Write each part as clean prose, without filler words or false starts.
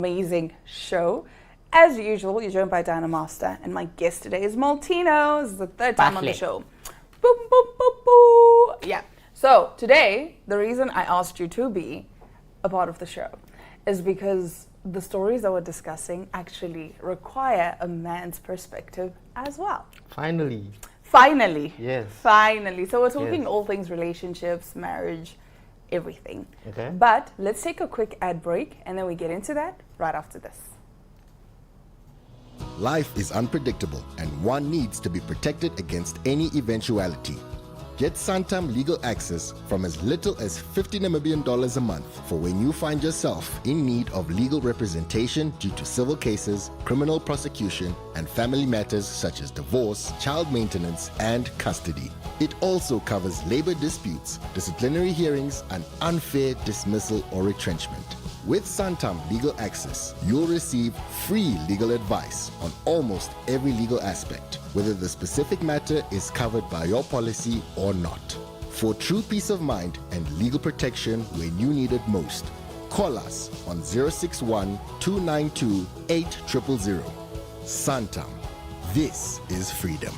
Amazing show. As usual, you're joined by Diana Master, and my guest today is Maltino. This is the third time on the show. Boom, boom, boom, boom. Yeah. So today, the reason I asked you to be a part of the show is because the stories that we're discussing actually require a man's perspective as well. Finally. Yes. Finally. So we're talking all things relationships, marriage, everything. Okay. But let's take a quick ad break and then we get into that right after this. Life is unpredictable and one needs to be protected against any eventuality. Get Santam legal access from as little as 50 Namibian dollars a month for when you find yourself in need of legal representation due to civil cases, criminal prosecution, and family matters such as divorce, child maintenance, and custody. It also covers labor disputes, disciplinary hearings, and unfair dismissal or retrenchment. With Santam Legal Access, you'll receive free legal advice on almost every legal aspect, whether the specific matter is covered by your policy or not. For true peace of mind and legal protection when you need it most, call us on 061 292 8000. Santam. This is freedom.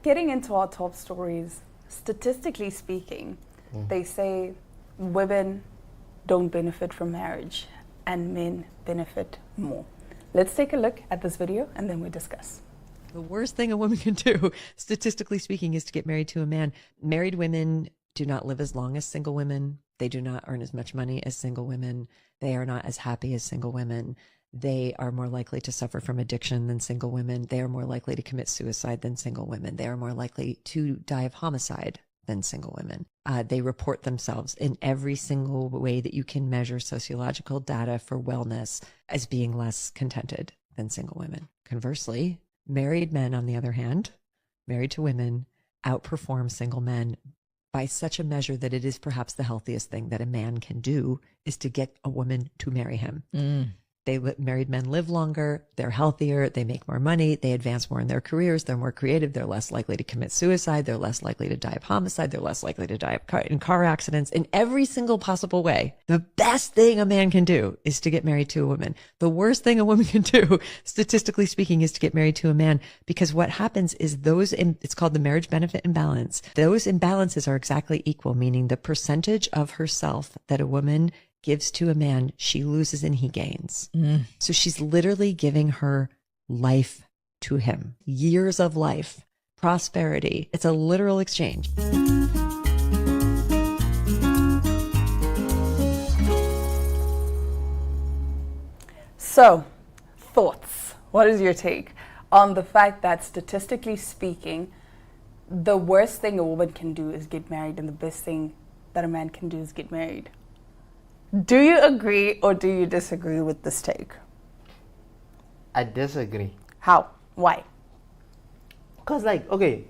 Getting into our top stories, statistically speaking, they say women don't benefit from marriage and men benefit more. Let's take a look at this video and then we discuss. The worst thing a woman can do, statistically speaking, is to get married to a man. Married women do not live as long as single women. They do not earn as much money as single women. They are not as happy as single women. They are more likely to suffer from addiction than single women. They are more likely to commit suicide than single women. They are more likely to die of homicide than single women. They report themselves in every single way that you can measure sociological data for wellness as being less contented than single women. Conversely, married men, on the other hand, married to women, outperform single men by such a measure that it is perhaps the healthiest thing that a man can do is to get a woman to marry him. Married men live longer, they're healthier, they make more money, they advance more in their careers, they're more creative, they're less likely to commit suicide, they're less likely to die of homicide, they're less likely to die in car accidents, in every single possible way. The best thing a man can do is to get married to a woman. The worst thing a woman can do, statistically speaking, is to get married to a man, because what happens is it's called the marriage benefit imbalance. Those imbalances are exactly equal, meaning the percentage of herself that a woman gives to a man, she loses and he gains. So she's literally giving her life to him. Years of life, prosperity. It's a literal exchange. So, thoughts. What is your take on the fact that statistically speaking, the worst thing a woman can do is get married and the best thing that a man can do is get married? Do you agree or do you disagree with this take? I disagree. How? Why? Because, okay,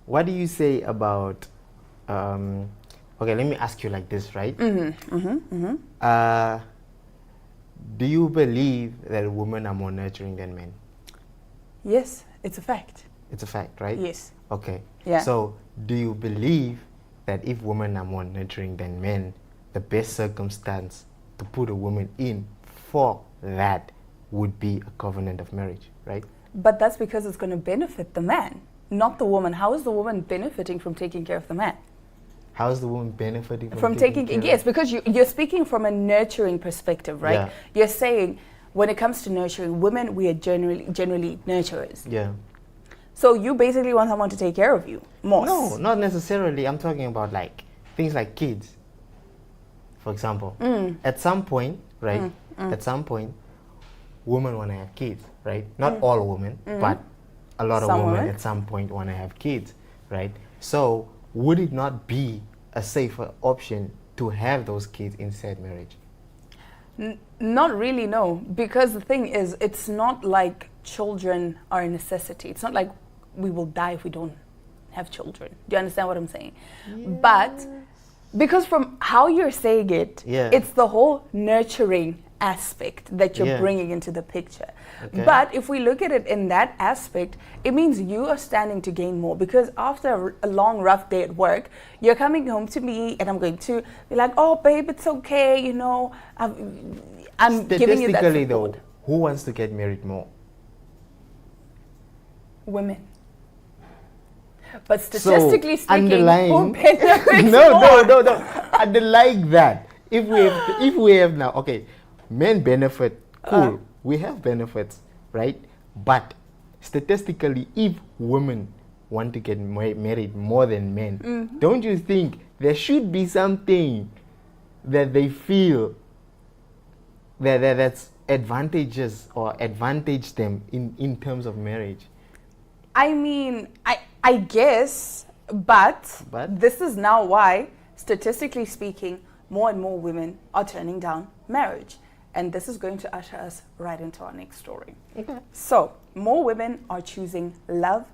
what do you say about, okay, let me ask you like this, right? Do you believe that women are more nurturing than men? Yes, it's a fact. It's a fact, right? Yes. Okay. Yeah. So, do you believe that if women are more nurturing than men, the best circumstance to put a woman in for that would be a covenant of marriage, right? But that's because it's going to benefit the man, not the woman. How is the woman benefiting from taking care of the man? How is the woman benefiting from taking care? Yes, because you're speaking from a nurturing perspective, right? Yeah. You're saying when it comes to nurturing, women, we are generally nurturers. Yeah. So you basically want someone to take care of you more. No, not necessarily. I'm talking about things like kids. For example, at some point, right? At some point, women want to have kids, right? Not all women, but a lot of women at some point want to have kids, right? So would it not be a safer option to have those kids inside marriage? Not really, no. Because the thing is, it's not like children are a necessity. It's not like we will die if we don't have children. Do you understand what I'm saying? Yeah. But because from how you're saying it, it's the whole nurturing aspect that you're Yeah. bringing into the picture. Okay. But if we look at it in that aspect, it means you are standing to gain more, because after a long, rough day at work, you're coming home to me and I'm going to be like, oh, babe, it's okay, you know, I'm giving you that Statistically, support. though, who wants to get married more? Women. But statistically speaking, who underlying benefits no, more? no. Underlying that, if we have now, okay, men benefit, cool, we have benefits, right? But statistically, if women want to get married more than men, don't you think there should be something that they feel that's advantages or advantage them in terms of marriage? I mean, I guess, but this is now why, statistically speaking, more and more women are turning down marriage. And this is going to usher us right into our next story. Okay. So, more women are choosing love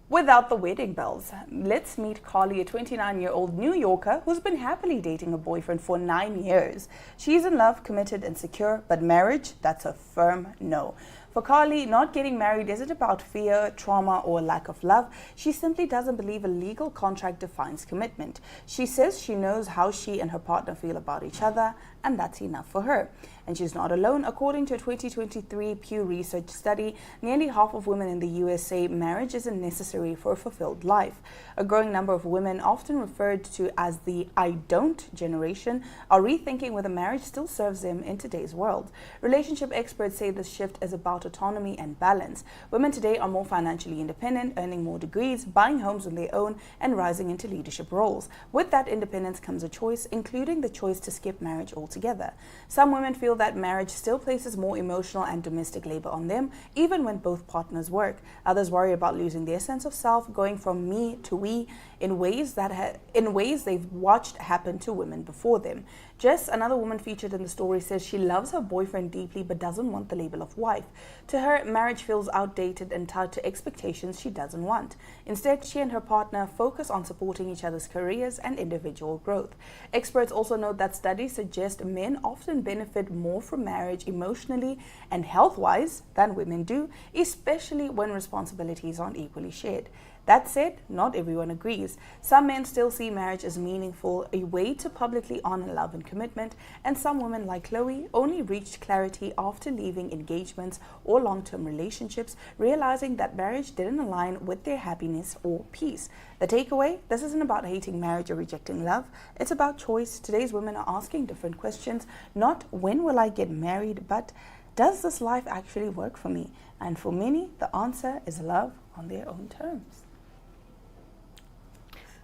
without the wedding bells. Let's meet Carly, a 29-year-old New Yorker who's been happily dating a boyfriend for 9 years. She's in love, committed and secure, but marriage, that's a firm no. For Carly, not getting married isn't about fear, trauma, or lack of love. She simply doesn't believe a legal contract defines commitment. She says she knows how she and her partner feel about each other, and that's enough for her. And she's not alone. According to a 2023 Pew Research study, nearly half of women in the US say marriage isn't necessary for a fulfilled life. A growing number of women, often referred to as the I don't generation, are rethinking whether marriage still serves them in today's world. Relationship experts say this shift is about autonomy and balance. Women today are more financially independent, earning more degrees, buying homes on their own, and rising into leadership roles. With that independence comes a choice, including the choice to skip marriage altogether. Some women feel that marriage still places more emotional and domestic labor on them, even when both partners work. Others worry about losing their sense of self, going from me to we, in ways they've watched happen to women before them. Jess, another woman featured in the story, says she loves her boyfriend deeply but doesn't want the label of wife. To her, marriage feels outdated and tied to expectations she doesn't want. Instead, she and her partner focus on supporting each other's careers and individual growth. Experts also note that studies suggest men often benefit more from marriage emotionally and health-wise than women do, especially when responsibilities aren't equally shared. That said, not everyone agrees. Some men still see marriage as meaningful, a way to publicly honor love and commitment, and some women, like Chloe, only reached clarity after leaving engagements or long-term relationships, realizing that marriage didn't align with their happiness or peace. The takeaway: this isn't about hating marriage or rejecting love. It's about choice. Today's women are asking different questions, not when will I get married, but does this life actually work for me? And for many, the answer is love on their own terms.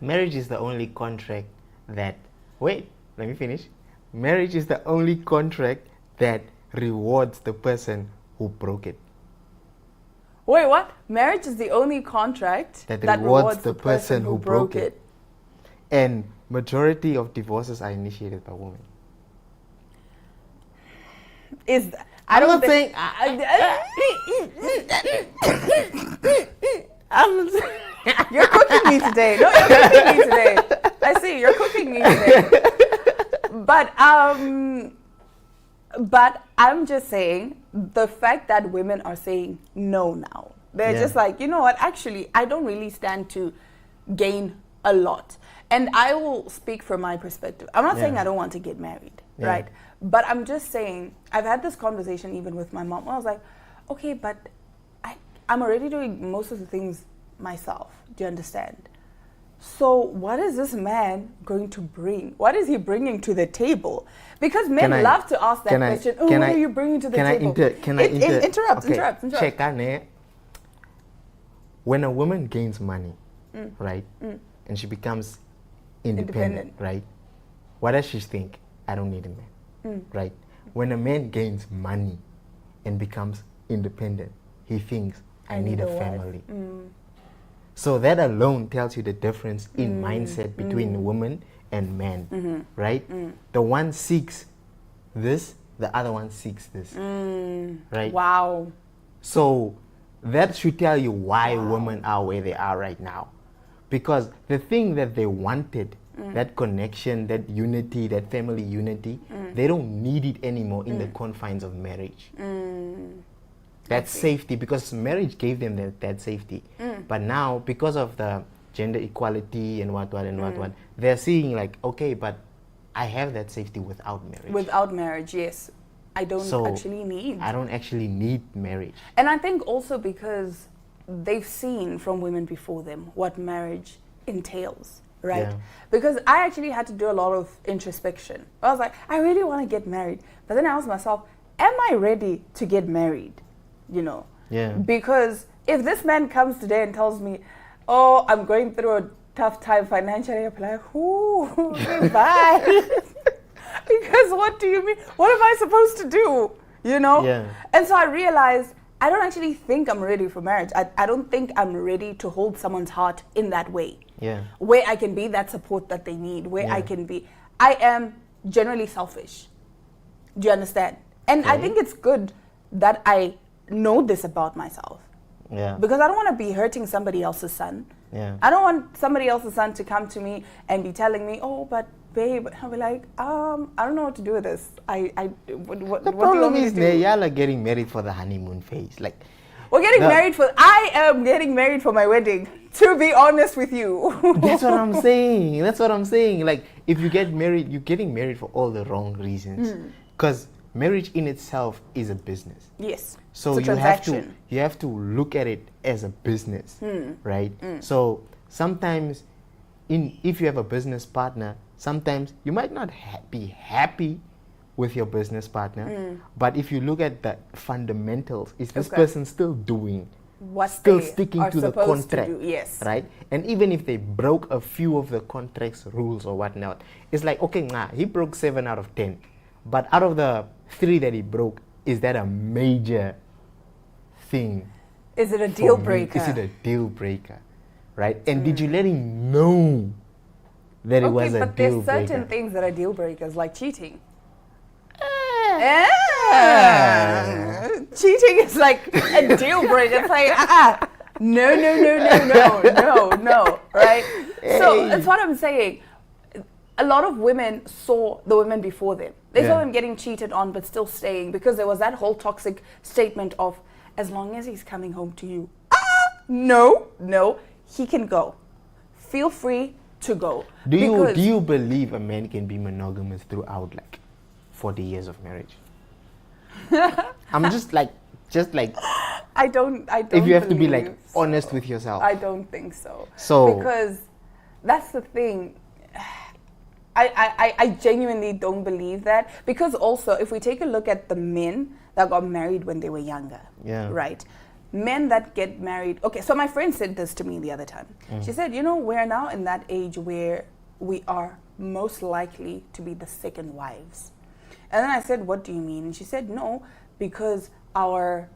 Marriage is the only contract that, wait, let me finish. Marriage is the only contract that rewards the person who broke it. Wait, what? Marriage is the only contract That rewards the person who broke it. And majority of divorces are initiated by women. Is that, I'm not saying. You're cooking me today. No, you're cooking me today. I see, you're cooking me today. But I'm just saying, the fact that women are saying no now, they're just like, you know what, actually, I don't really stand to gain a lot. And I will speak from my perspective. I'm not saying I don't want to get married, right? But I'm just saying, I've had this conversation even with my mom, where I was like, okay, but I'm already doing most of the things myself. Do you understand? So what is this man going to bring? What is he bringing to the table? Because men love to ask that question. Oh, what are you bringing to the table? Interrupt. Check on. When a woman gains money, right, and she becomes independent, right, what does she think? I don't need a man, right? When a man gains money and becomes independent, he thinks, I need a family. So that alone tells you the difference in mindset between woman and man, right? The one seeks this, the other one seeks this, right? Wow. So that should tell you why women are where they are right now. Because the thing that they wanted that connection, that unity, that family unity, they don't need it anymore in the confines of marriage. That safety, because marriage gave them that safety. But now, because of the gender equality and what, they're seeing like, okay, but I have that safety without marriage. Without marriage, yes. I don't actually need marriage. And I think also because they've seen from women before them what marriage entails, right? Yeah. Because I actually had to do a lot of introspection. I was like, I really want to get married. But then I asked myself, am I ready to get married? You know? Yeah. Because if this man comes today and tells me, oh, I'm going through a tough time financially, I'm like, ooh, bye. Because what do you mean? What am I supposed to do? You know? Yeah. And so I realized I don't actually think I'm ready for marriage. I don't think I'm ready to hold someone's heart in that way. Yeah. Where I can be that support that they need, where Yeah. I am generally selfish. Do you understand? And I Okay. think it's good that I know this about myself. Yeah. Because I don't want to be hurting somebody else's son. Yeah. I don't want somebody else's son to come to me and be telling me, oh, but babe, I'll be like, I don't know what to do with this. What The do you want problem me is to do? y'all are getting married for the honeymoon phase. Like, We're getting No. married I am getting married for my wedding, to be honest with you. that's what I'm saying. That's what I'm saying. Like, if you get married, you're getting married for all the wrong reasons. Because marriage in itself is a business. Yes. So it's a transaction. you have to look at it as a business, right? So sometimes, if you have a business partner, sometimes you might not be happy with your business partner, but if you look at the fundamentals, is this Okay. person still doing, What still they sticking are to the supposed to contract, do, yes. right? And even if they broke a few of the contract's rules or whatnot, it's like, okay, he broke 7 out of 10, but out of the 3 that he broke, is that a major thing? Is it a for deal me? breaker? Is it a deal breaker, right? And did you let him know that it was a but deal there's certain breaker? things that are deal breakers, like cheating. Cheating is like a deal breaker. It's like, no, right? So that's what I'm saying. A lot of women saw the women before them. They saw Yeah. them getting cheated on, but still staying, because there was that whole toxic statement of, as long as he's coming home to you. No, he can go. Feel free to go. Do Because you believe a man can be monogamous throughout like 40 years of marriage? I'm just like I don't. if you have to be like believe so. honest with yourself. I don't think so. So- because that's the thing. I genuinely don't believe that, because also if we take a look at the men that got married when they were younger, Yeah. right? Men that get married. Okay, so my friend said this to me the other time. She said, we're now in that age where we are most likely to be the second wives. And then I said, what do you mean? And she said, no, because our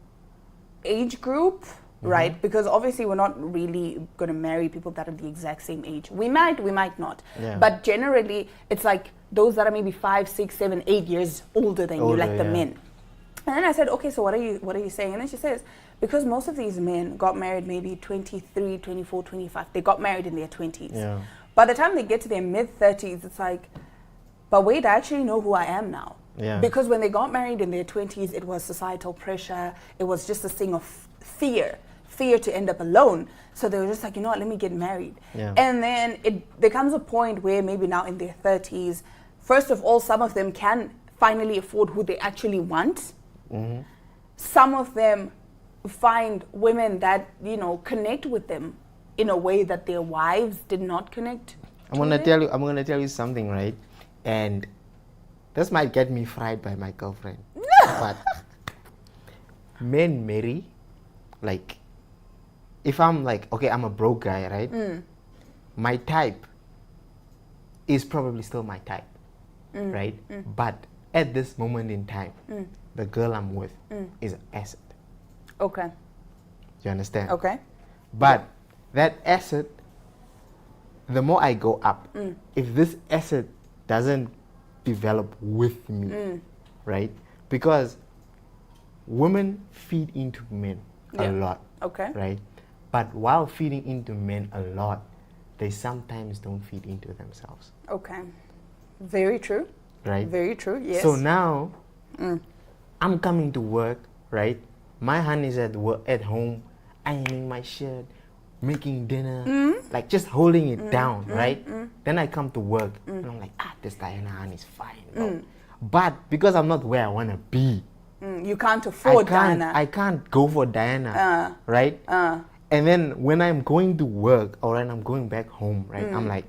age group, right? Because obviously we're not really going to marry people that are the exact same age. We might not. Yeah. But generally, it's like those that are maybe 5, 6, 7, 8 years older than you, Older, like the yeah. men. And then I said, okay, so what are you saying? And then she says, because most of these men got married maybe 23, 24, 25. They got married in their 20s. Yeah. By the time they get to their mid-30s, it's like, but wait, I actually know who I am now. Yeah. Because when they got married in their 20s, it was societal pressure. It was just this thing of fear to end up alone. So they were just like, let me get married. Yeah. And then there comes a point where maybe now in their 30s, first of all, some of them can finally afford who they actually want. Mm-hmm. Some of them find women that, connect with them in a way that their wives did not connect. I'm gonna tell you something, right? And this might get me fried by my girlfriend. But men marry, like, if I'm like, okay, I'm a broke guy, right? My type is probably still my type, right? But at this moment in time, the girl I'm with is an asset. Okay. You understand? Okay. But that asset, the more I go up, if this asset doesn't develop with me, right? Because women feed into men a Yeah. lot, Okay. right? But while feeding into men a lot, they sometimes don't feed into themselves. Okay. Very true. Right? Very true, yes. So now, I'm coming to work, right? My hand is at home, ironing my shirt, making dinner, like just holding it down, right? Then I come to work, and I'm like, this Diana hand is fine. Bro. But because I'm not where I want to be, you can't afford Diana. I can't go for Diana, right? And then when I'm going to work or when I'm going back home, right, I'm like,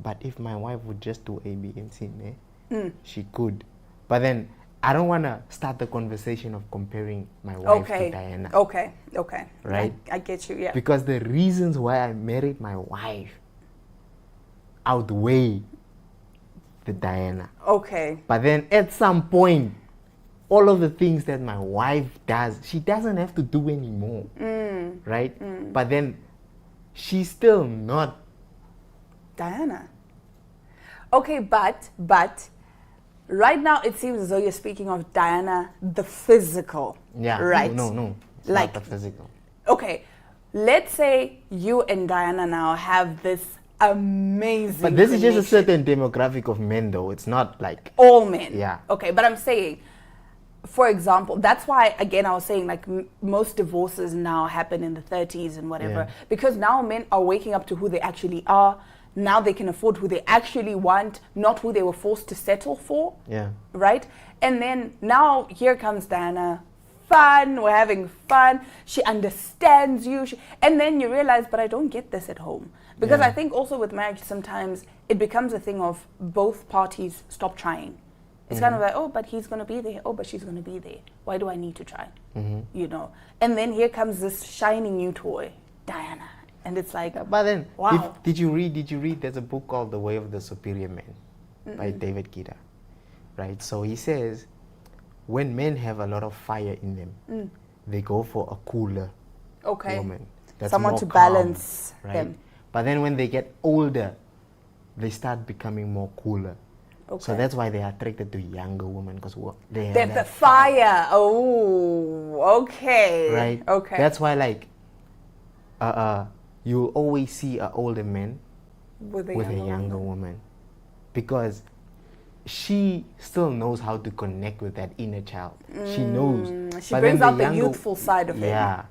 but if my wife would just do A, B, and C, she could. But then I don't want to start the conversation of comparing my wife to Diana. Okay. Right? I get you, yeah. Because the reasons why I married my wife outweigh the Diana. Okay. But then at some point, all of the things that my wife does, she doesn't have to do anymore. Right? But then she's still not Diana. Okay, but right now it seems as though you're speaking of Diana, the physical. Yeah. Right. No. It's Like- not the physical. Okay, let's say you and Diana now have this amazing But this is just a connection. certain demographic of men, though. It's not like All men. Yeah. Okay, but I'm saying, for example, that's why, again, I was saying, like, most divorces now happen in the 30s and whatever, Yeah. because now men are waking up to who they actually are. Now they can afford who they actually want, not who they were forced to settle for. Yeah. Right? And then now here comes Diana. Fun, we're having fun. She understands you. And then you realize, but I don't get this at home. Because Yeah. I think also with marriage, sometimes it becomes a thing of both parties stop trying. It's kind of like, oh, but he's going to be there. Oh, but she's going to be there. Why do I need to try? You know? And then here comes this shiny new toy, Diana. And it's like, But then, wow. did you read? There's a book called The Way of the Superior Man by David Guetta, right? So he says, when men have a lot of fire in them, they go for a cooler okay. woman. That's Someone more to calm, balance right? them. But then when they get older, they start becoming more cooler. Okay. So that's why they are attracted to younger women, because they have There's the that fire. Oh, okay. right? Okay. That's why, like, you'll always see an older man with a younger woman, because she still knows how to connect with that inner child. She knows. She But brings then out the younger- youthful side of him. Yeah.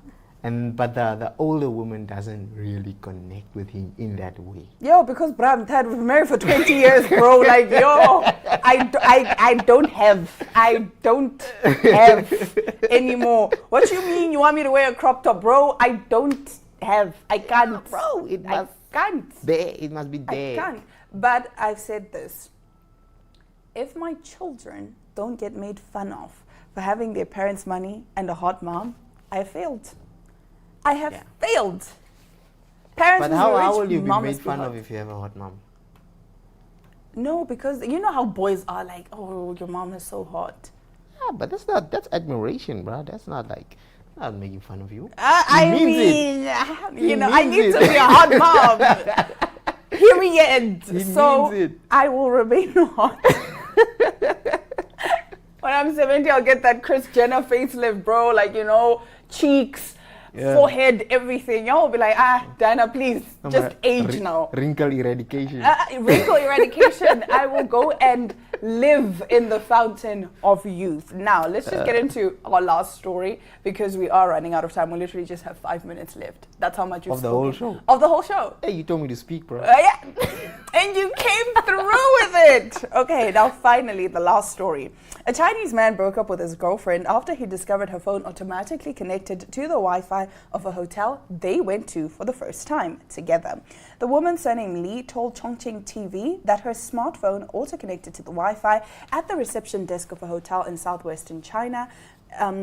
But the older woman doesn't really connect with him in that way. Yo, because bro, I'm tired. We've been married for 20 years, bro. Like, yo, I don't have anymore. What you mean? You want me to wear a crop top, bro? I don't have. I can't, Bro, I can't. it must be I there. can't. But I've said this. If my children don't get made fun of for having their parents' money and a hot mom, I failed. I have failed. Parents But who how are rich, will you be mom made must be fun hot. of if you have a hot mom? No, because you know how boys are like, oh, your mom is so hot. Yeah, but that's admiration, bro. That's not like, not making fun of you. I means mean, you know, He I means need it. to be a hot mom. Period. He So means it. I will remain hot. When I'm 70, I'll get that Kris Jenner facelift, bro. Like, you know, cheeks, forehead, everything. Y'all will be like, Diana, please, just age now. Wrinkle eradication. Wrinkle eradication. I will go and live in the fountain of youth. Now, let's just get into our last story because we are running out of time. We literally just have 5 minutes left. That's how much you've Of the whole spoken. show? Of the whole show. Hey, you told me to speak, bro. Yeah. And you came through with it. Okay, now finally, the last story. A Chinese man broke up with his girlfriend after he discovered her phone automatically connected to the Wi-Fi of a hotel they went to for the first time together. The woman, surnamed Li, told Chongqing TV that her smartphone auto-connected to the Wi-Fi at the reception desk of a hotel in southwestern China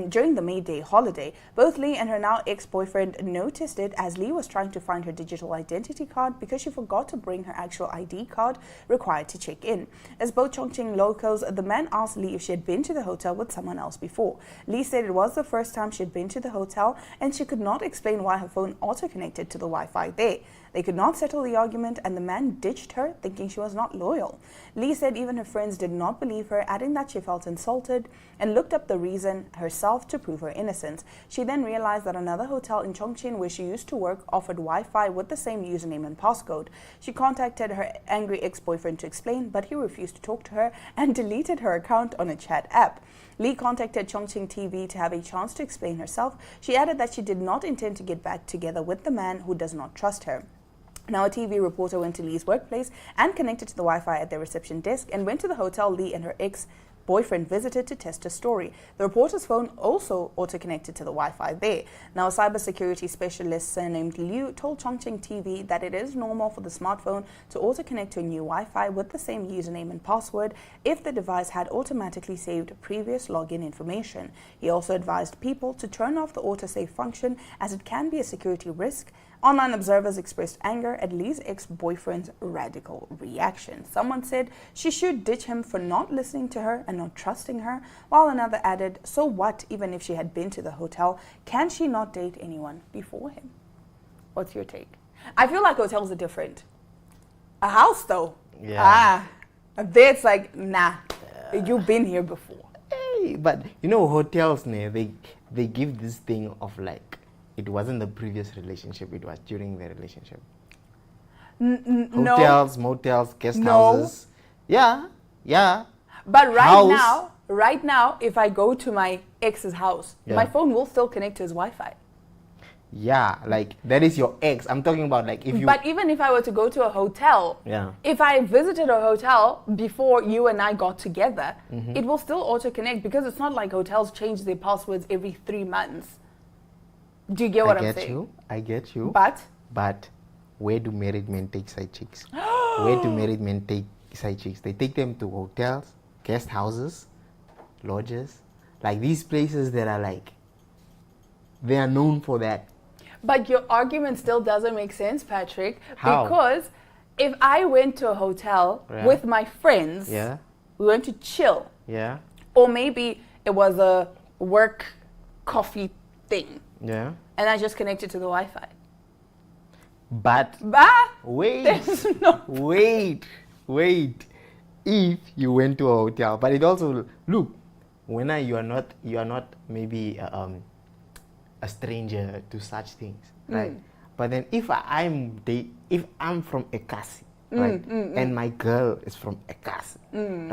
during the May Day holiday. Both Li and her now ex-boyfriend noticed it as Li was trying to find her digital identity card because she forgot to bring her actual ID card required to check in. As both Chongqing locals, the man asked Li if she had been to the hotel with someone else before. Li said it was the first time she had been to the hotel and she could not explain why her phone auto-connected to the Wi-Fi there. They could not settle the argument and the man ditched her, thinking she was not loyal. Li said even her friends did not believe her, adding that she felt insulted and looked up the reason herself to prove her innocence. She then realized that another hotel in Chongqing where she used to work offered Wi-Fi with the same username and passcode. She contacted her angry ex-boyfriend to explain, but he refused to talk to her and deleted her account on a chat app. Lee contacted Chongqing TV to have a chance to explain herself. She added that she did not intend to get back together with the man who does not trust her. Now, a TV reporter went to Lee's workplace and connected to the Wi-Fi at their reception desk and went to the hotel Lee and her ex-boyfriend visited to test her story. The reporter's phone also auto-connected to the Wi-Fi there. Now, a cybersecurity specialist named Liu told Chongqing TV that it is normal for the smartphone to auto-connect to a new Wi-Fi with the same username and password if the device had automatically saved previous login information. He also advised people to turn off the autosave function as it can be a security risk. Online observers expressed anger at Lee's ex-boyfriend's radical reaction. Someone said she should ditch him for not listening to her and not trusting her, while another added, so what, even if she had been to the hotel, can she not date anyone before him? What's your take? I feel like hotels are different. A house, though. Yeah. There it's like, nah, you've been here before. Hey, but you know, hotels, they give this thing of like, it wasn't the previous relationship, it was during the relationship. Hotels, motels, guest houses. Yeah. But right now, if I go to my ex's house, my phone will still connect to his Wi-Fi. Yeah, like that is your ex. I'm talking about like if you. But even if I were to go to a hotel, if I visited a hotel before you and I got together, it will still auto-connect because it's not like hotels change their passwords every 3 months. Do you get what I'm saying? I get you. But where do married men take side chicks? Where do married men take side chicks? They take them to hotels, guest houses, lodges, like these places that are like, they are known for that. But your argument still doesn't make sense, Patrick. How? Because if I went to a hotel with my friends, we went to chill. Yeah. Or maybe it was a work coffee thing. Yeah. And I just connected to the Wi-Fi. But wait. If you went to a hotel, but it also look, when you are not maybe a stranger to such things, right? But then if I'm from Ekasi, right, and my girl is from Ekasi,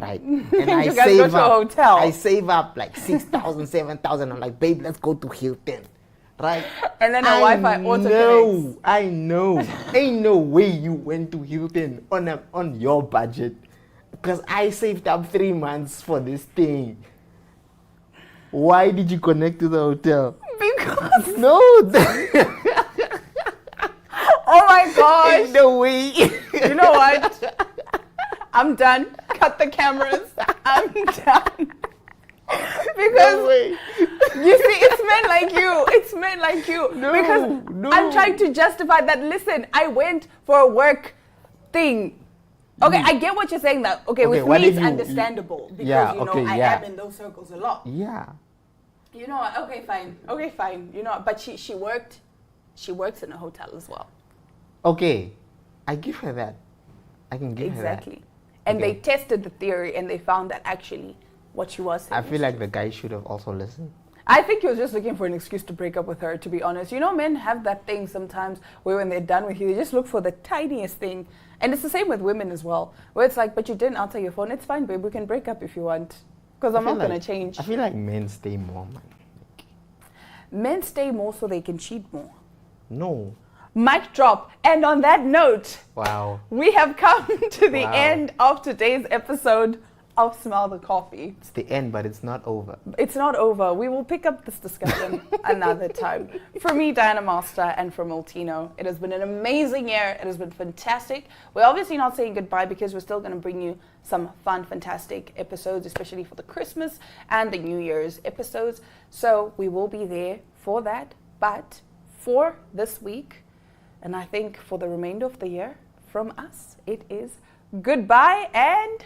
right, and I you guys go to a hotel. I save up like 6,000, 7,000. I'm like, babe, let's go to Hilton. Right? And then the Wi-Fi auto-connects. I know. Ain't no way you went to Hilton on your budget. Because I saved up 3 months for this thing. Why did you connect to the hotel? Because... No. Oh my gosh. Ain't no way. You know what? I'm done. Cut the cameras. I'm done. Because you see, it's men like you. It's men like you. Because I'm trying to justify that. Listen, I went for a work thing. Okay, I get what you're saying now. Okay, with me it's understandable because I am in those circles a lot. Yeah. You know what? Okay, fine. You know, but she works in a hotel as well. Okay, I give her that. I can give her that. Exactly. And they tested the theory and they found that actually what she was saying. I feel like the guy should have also listened. I think he was just looking for an excuse to break up with her, to be honest. You know, men have that thing sometimes where when they're done with you, they just look for the tiniest thing. And it's the same with women as well, where it's like, but you didn't answer your phone. It's fine, babe. We can break up if you want. Because I'm not going to change. I feel like men stay more, man. Men stay more so they can cheat more. No. Mic drop. And on that note, wow, we have come to the end of today's episode of Smell the Coffee. It's the end, but it's not over. It's not over. We will pick up this discussion another time. For me, Diana Master, and for Multino, it has been an amazing year. It has been fantastic. We're obviously not saying goodbye because we're still going to bring you some fun, fantastic episodes, especially for the Christmas and the New Year's episodes. So we will be there for that. But for this week, and I think for the remainder of the year, from us, it is goodbye and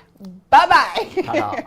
bye-bye.